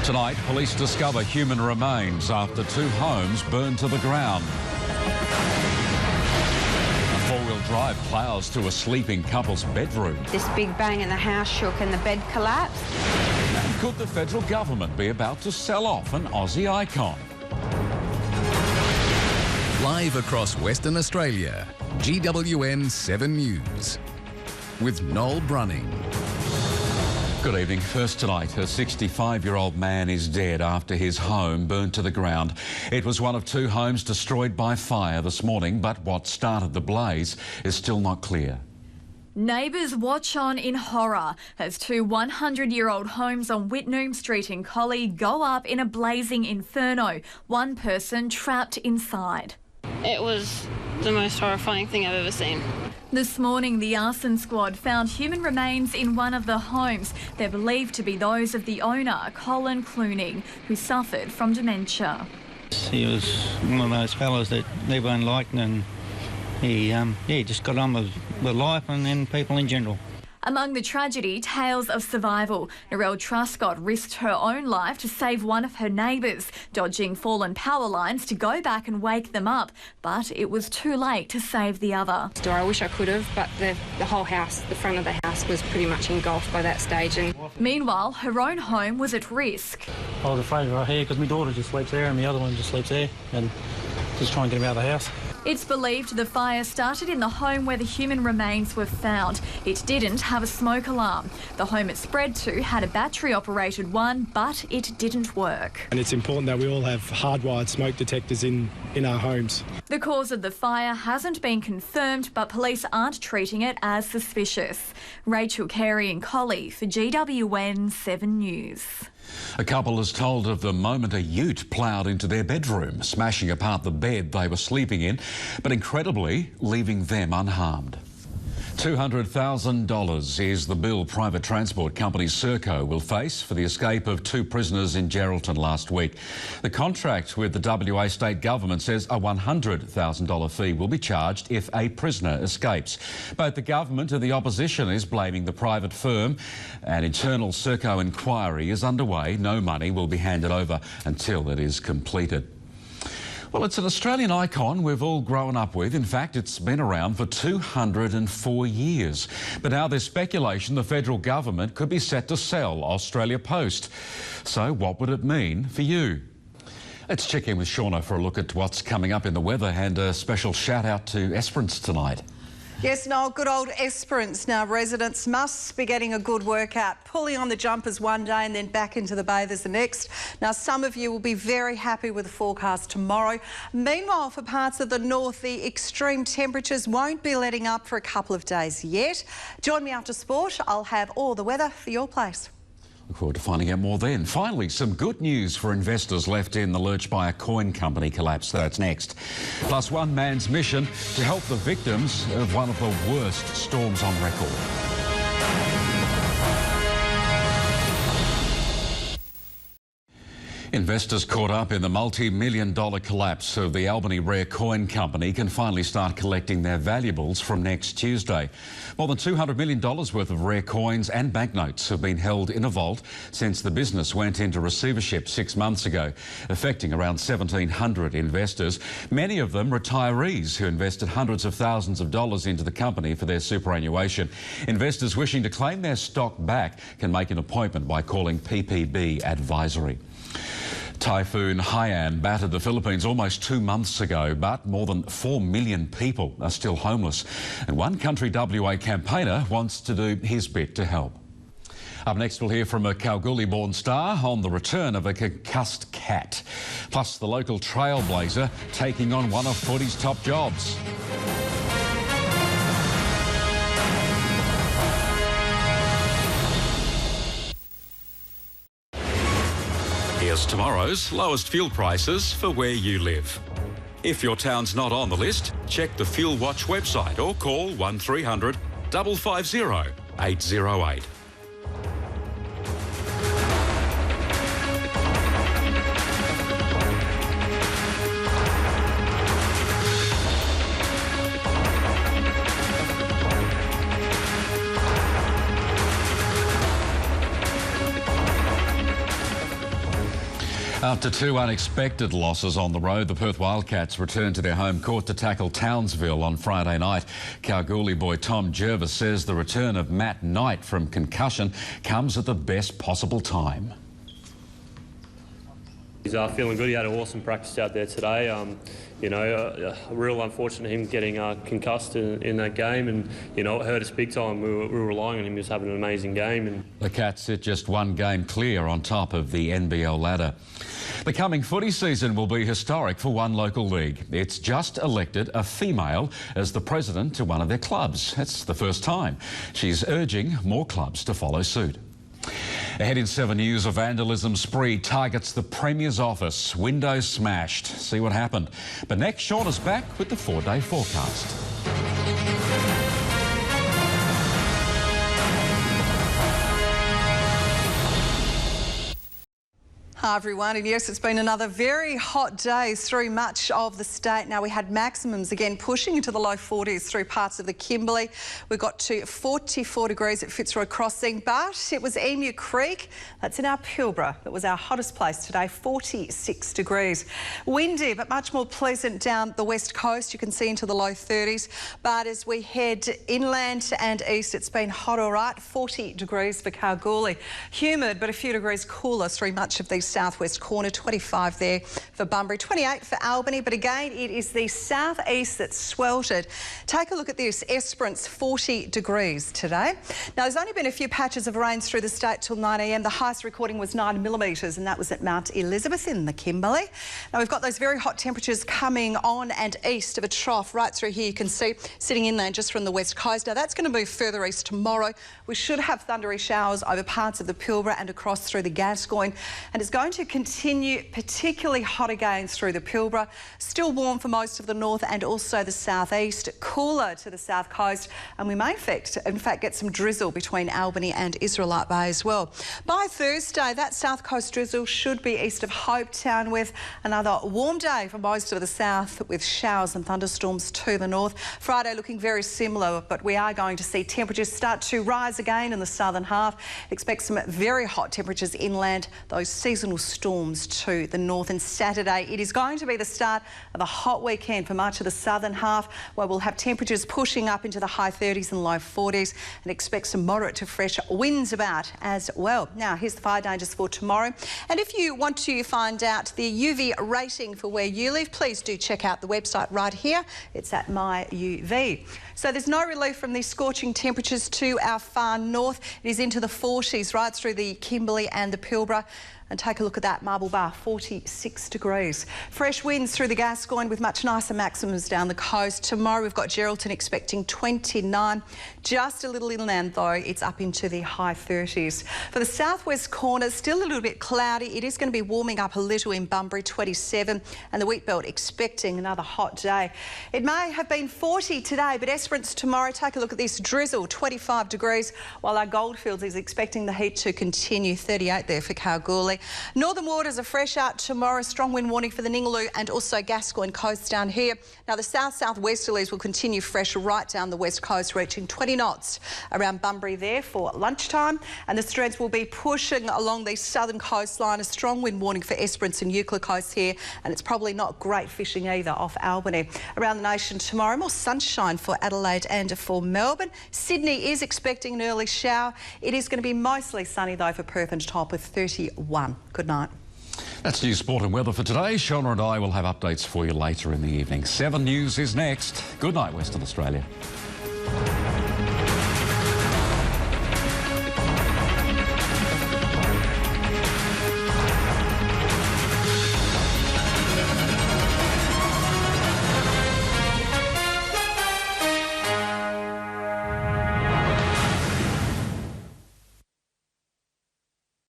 Tonight, police discover human remains after 2 homes burned to the ground. A four-wheel drive ploughs to a sleeping couple's bedroom. This big bang and the house shook and the bed collapsed. And could the federal government be about to sell off an Aussie icon? Live across Western Australia, GWN7 News with Noel Brunning. Good evening. First tonight, a 65-year-old man is dead after his home burnt to the ground. It was one of 2 homes destroyed by fire this morning, but what started the blaze is still not clear. Neighbours watch on in horror as 2 100-year-old homes on Whitnoom Street in Collie go up in a blazing inferno. One person trapped inside. It was the most horrifying thing I've ever seen. This morning, the arson squad found human remains in one of the homes. They're believed to be those of the owner, Colin Clooning, who suffered from dementia. He was one of those fellows that everyone liked, and he just got on with life and people in general. Among the tragedy, tales of survival. Narelle Truscott risked her own life to save one of her neighbours, dodging fallen power lines to go back and wake them up. But it was too late to save the other. I wish I could have, but the whole house, the front of the house, was pretty much engulfed by that stage. And meanwhile, her own home was at risk. I was afraid right here because my daughter just sleeps there and the other one just sleeps there, and just try and get them out of the house. It's believed the fire started in the home where the human remains were found. It didn't have a smoke alarm. The home it spread to had a battery-operated one, but it didn't work. And it's important that we all have hardwired smoke detectors in our homes. The cause of the fire hasn't been confirmed, but police aren't treating it as suspicious. Rachel Carey in Collie for GWN7 News. A couple is told of the moment a ute ploughed into their bedroom, smashing apart the bed they were sleeping in, but incredibly leaving them unharmed. $200,000 is the bill private transport company Serco will face for the escape of 2 prisoners in Geraldton last week. The contract with the WA state government says a $100,000 fee will be charged if a prisoner escapes. Both the government and the opposition is blaming the private firm. An internal Serco inquiry is underway. No money will be handed over until it is completed. Well, it's an Australian icon we've all grown up with. In fact, it's been around for 204 years. But now there's speculation the federal government could be set to sell Australia Post. So what would it mean for you? Let's check in with Shauna for a look at what's coming up in the weather, and a special shout out to Esperance tonight. Yes, Noel, good old Esperance. Now, residents must be getting a good workout, pulling on the jumpers one day and then back into the bathers the next. Now, some of you will be very happy with the forecast tomorrow. Meanwhile, for parts of the north, the extreme temperatures won't be letting up for a couple of days yet. Join me after sport. I'll have all the weather for your place. Look forward to finding out more then. Finally, some good news for investors left in the lurch by a coin company collapse. That's next. Plus, one man's mission to help the victims of one of the worst storms on record. Investors caught up in the multi-million-dollar collapse of the Albany Rare Coin Company can finally start collecting their valuables from next Tuesday. More than $200 million worth of rare coins and banknotes have been held in a vault since the business went into receivership 6 months ago, affecting around 1,700 investors, many of them retirees who invested hundreds of thousands of dollars into the company for their superannuation. Investors wishing to claim their stock back can make an appointment by calling PPB Advisory. Typhoon Haiyan battered the Philippines almost 2 months ago, but more than 4 million people are still homeless. And one country WA campaigner wants to do his bit to help. Up next, we'll hear from a Kalgoorlie-born star on the return of a concussed cat. Plus, the local trailblazer taking on one of footy's top jobs. Here's tomorrow's lowest fuel prices for where you live. If your town's not on the list, check the Fuel Watch website or call 1300 550 808. After two unexpected losses on the road, the Perth Wildcats returned to their home court to tackle Townsville on Friday night. Kalgoorlie boy Tom Jervis says the return of Matt Knight from concussion comes at the best possible time. He's feeling good. He had an awesome practice out there today. Real unfortunate him getting concussed in that game, and it hurt us big time. We were relying on him. He was having an amazing game. And the Cats sit just one game clear on top of the NBL ladder. The coming footy season will be historic for one local league. It's just elected a female as the president to one of their clubs. That's the first time. She's urging more clubs to follow suit. Ahead in 7 News, a vandalism spree targets the Premier's office. Windows smashed. See what happened. But next, Sean is back with the 4-day forecast. Hi everyone, and yes, it's been another very hot day through much of the state. Now we had maximums again pushing into the low 40s through parts of the Kimberley. We got to 44 degrees at Fitzroy Crossing, but it was Emu Creek, that's in our Pilbara, that was our hottest place today, 46 degrees. Windy, but much more pleasant down the west coast. You can see into the low 30s, but as we head inland and east, it's been hot all right, 40 degrees for Kalgoorlie. Humid, but a few degrees cooler through much of the southwest corner, 25 there for Bunbury, 28 for Albany, but again it is the southeast that's sweltered. Take a look at this, Esperance 40 degrees today. Now there's only been a few patches of rain through the state till 9 a.m. The highest recording was 9 millimetres and that was at Mount Elizabeth in the Kimberley. Now we've got those very hot temperatures coming on and east of a trough right through here. You can see sitting inland just from the west coast. Now that's going to move further east tomorrow. We should have thundery showers over parts of the Pilbara and across through the Gascoyne, and it's going to continue particularly hot again through the Pilbara. Still warm for most of the north and also the southeast, cooler to the south coast, and we may in fact get some drizzle between Albany and Israelite Bay as well. By Thursday, that south coast drizzle should be east of Hopetown, with another warm day for most of the south with showers and thunderstorms to the north. Friday looking very similar, but we are going to see temperatures start to rise again in the southern half. Expect some very hot temperatures inland, those seasonal storms to the north. And Saturday, it is going to be the start of a hot weekend for much of the southern half, where we'll have temperatures pushing up into the high 30s and low 40s, and expect some moderate to fresh winds about as well. Now, here's the fire dangers for tomorrow. And if you want to find out the UV rating for where you live, please do check out the website right here. It's at MyUV. So there's no relief from these scorching temperatures to our far north. It is into the 40s right through the Kimberley and the Pilbara. And take a look at that, Marble Bar, 46 degrees. Fresh winds through the Gascoyne with much nicer maximums down the coast. Tomorrow we've got Geraldton expecting 29. Just a little inland though, it's up into the high 30s. For the southwest corner, still a little bit cloudy. It is going to be warming up a little in Bunbury, 27, and the Wheatbelt expecting another hot day. It may have been 40 today, but Esperance tomorrow, take a look at this, drizzle, 25 degrees, while our Goldfields is expecting the heat to continue, 38 there for Kalgoorlie. Northern waters are fresh out tomorrow. Strong wind warning for the Ningaloo and also Gascoyne coast down here. Now the south-southwesterlies will continue fresh right down the west coast, reaching 20 knots around Bunbury there for lunchtime. And the strength will be pushing along the southern coastline. A strong wind warning for Esperance and Euclid coast here, and it's probably not great fishing either off Albany. Around the nation tomorrow, more sunshine for Adelaide and for Melbourne. Sydney is expecting an early shower. It is going to be mostly sunny though for Perth and top with 31. Good night. That's news, sport and weather for today. Shona and I will have updates for you later in the evening. 7 News is next. Good night, Western Australia.